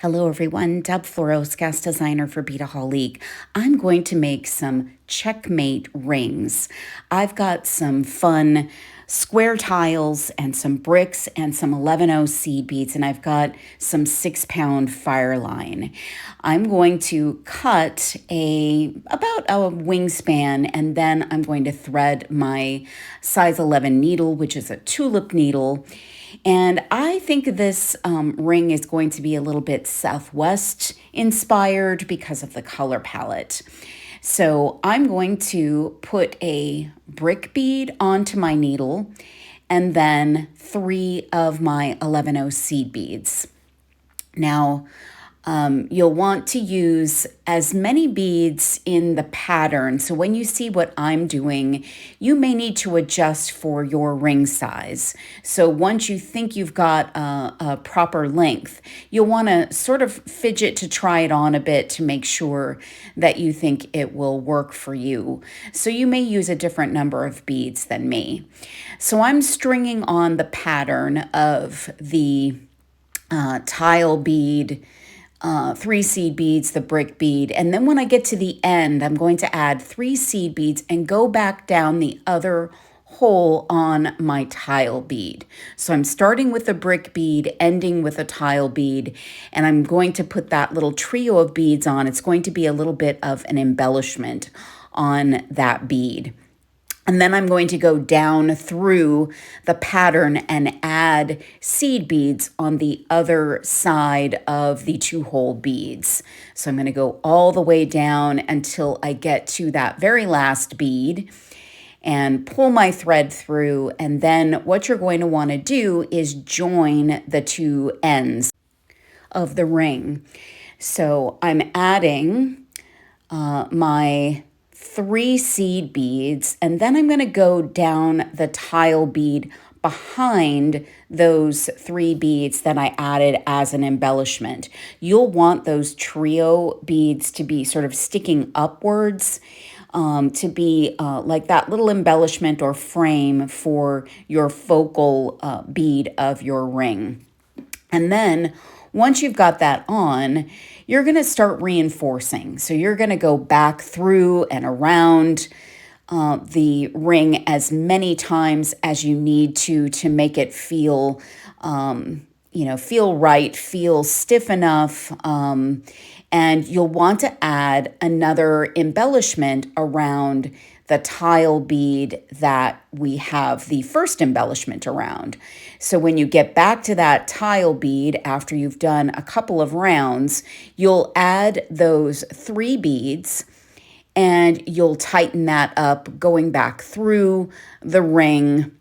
Hello everyone, Deb Floros, guest designer for Beadaholique. I'm going to make some CzechMate rings. I've got some fun square tiles and some bricks and some 11-0 seed beads, and I've got some 6-pound fire line. I'm going to cut about a wingspan, and then I'm going to thread my size 11 needle, which is a tulip needle. And I think this ring is going to be a little bit Southwest inspired because of the color palette. So I'm going to put a brick bead onto my needle and then 3 of my 11-0 seed beads. Now, you'll want to use as many beads in the pattern. So when you see what I'm doing, you may need to adjust for your ring size. So once you think you've got a proper length, you'll want to sort of fidget to try it on a bit to make sure that you think it will work for you. So you may use a different number of beads than me. So I'm stringing on the pattern of the tile bead, 3 seed beads, the brick bead, and then when I get to the end, I'm going to add 3 seed beads and go back down the other hole on my tile bead. So I'm starting with a brick bead, ending with a tile bead, and I'm going to put that little trio of beads on. It's going to be a little bit of an embellishment on that bead. And then I'm going to go down through the pattern and add seed beads on the other side of the 2-hole beads. So I'm going to go all the way down until I get to that very last bead and pull my thread through. And then what you're going to want to do is join the 2 ends of the ring. So I'm adding my 3 seed beads, and then I'm going to go down the tile bead behind those 3 beads that I added as an embellishment. You'll want those trio beads to be sort of sticking upwards, to be like that little embellishment or frame for your focal bead of your ring. And then once you've got that on, you're going to start reinforcing. So you're going to go back through and around the ring as many times as you need to make it feel, feel right, feel stiff enough. And you'll want to add another embellishment around the tile bead that we have the first embellishment around. So when you get back to that tile bead after you've done a couple of rounds, you'll add those 3 beads and you'll tighten that up going back through the ring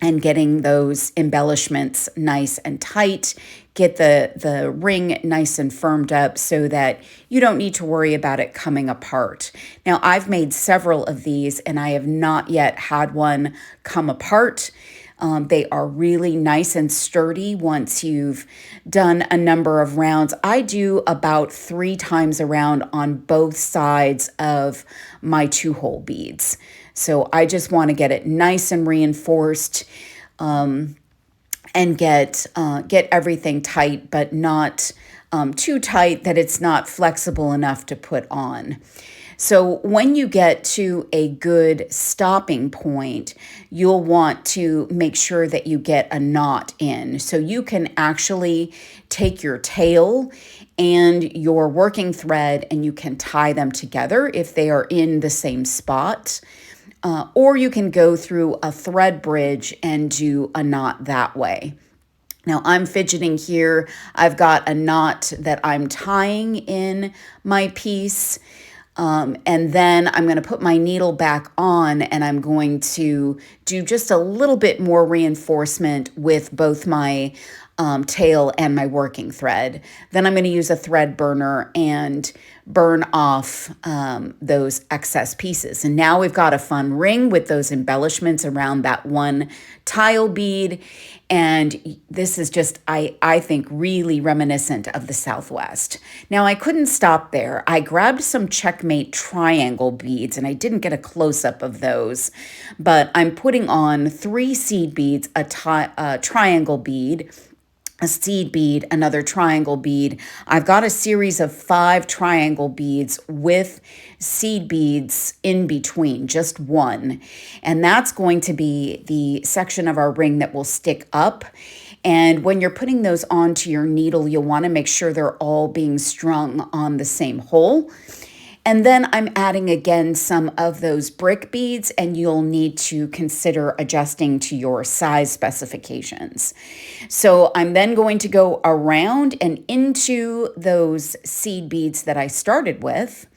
and getting those embellishments nice and tight. Get the ring nice and firmed up so that you don't need to worry about it coming apart. Now, I've made several of these and I have not yet had one come apart. They are really nice and sturdy once you've done a number of rounds. I do about 3 times around on both sides of my 2-hole beads. So I just want to get it nice and reinforced, and get everything tight, but not too tight that it's not flexible enough to put on. So when you get to a good stopping point, you'll want to make sure that you get a knot in. So you can actually take your tail and your working thread and you can tie them together if they are in the same spot. Or you can go through a thread bridge and do a knot that way. Now I'm fidgeting here. I've got a knot that I'm tying in my piece. And then I'm going to put my needle back on and I'm going to do just a little bit more reinforcement with both my tail and my working thread. Then I'm going to use a thread burner and burn off those excess pieces. And now we've got a fun ring with those embellishments around that one tile bead. And this is just, I think, really reminiscent of the Southwest. Now, I couldn't stop there. I grabbed some CzechMate triangle beads, and I didn't get a close-up of those. But I'm putting on 3 seed beads, a triangle bead, a seed bead, another triangle bead. I've got a series of 5 triangle beads with seed beads in between, just one. And that's going to be the section of our ring that will stick up. And when you're putting those onto your needle, you'll want to make sure they're all being strung on the same hole. And then I'm adding again some of those brick beads, and you'll need to consider adjusting to your size specifications. So I'm then going to go around and into those seed beads that I started with,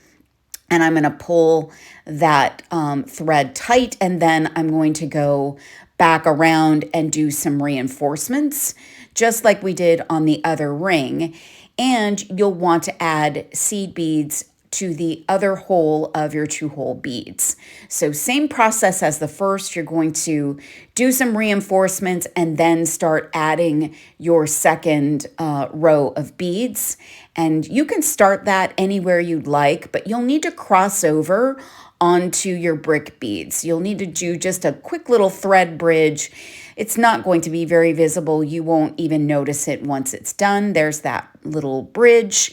and I'm going to pull that thread tight, and then I'm going to go back around and do some reinforcements, just like we did on the other ring. And you'll want to add seed beads to the other hole of your 2-hole beads. So same process as the first. You're going to do some reinforcements and then start adding your second row of beads. And you can start that anywhere you'd like, but you'll need to cross over onto your brick beads. You'll need to do just a quick little thread bridge. It's not going to be very visible. You won't even notice it once it's done. There's that little bridge.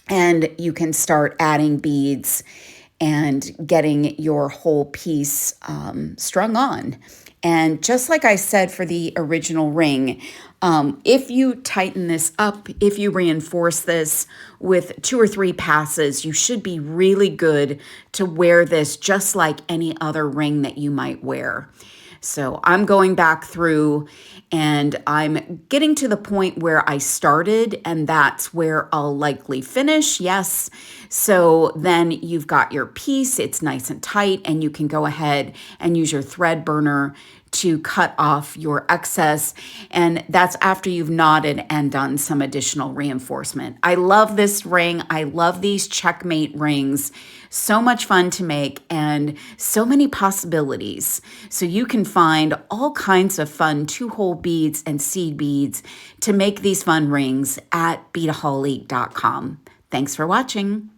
And you can start adding beads and getting your whole piece strung on. And just like I said for the original ring, if you tighten this up, if you reinforce this with 2 or 3 passes, you should be really good to wear this just like any other ring that you might wear. So I'm going back through and I'm getting to the point where I started, and that's where I'll likely finish. Yes. So then you've got your piece, it's nice and tight, and you can go ahead and use your thread burner to cut off your excess. And that's after you've knotted and done some additional reinforcement. I love this ring. I love these CzechMate rings. So much fun to make and so many possibilities. So you can find all kinds of fun 2-hole beads and seed beads to make these fun rings at beadaholique.com. Thanks for watching.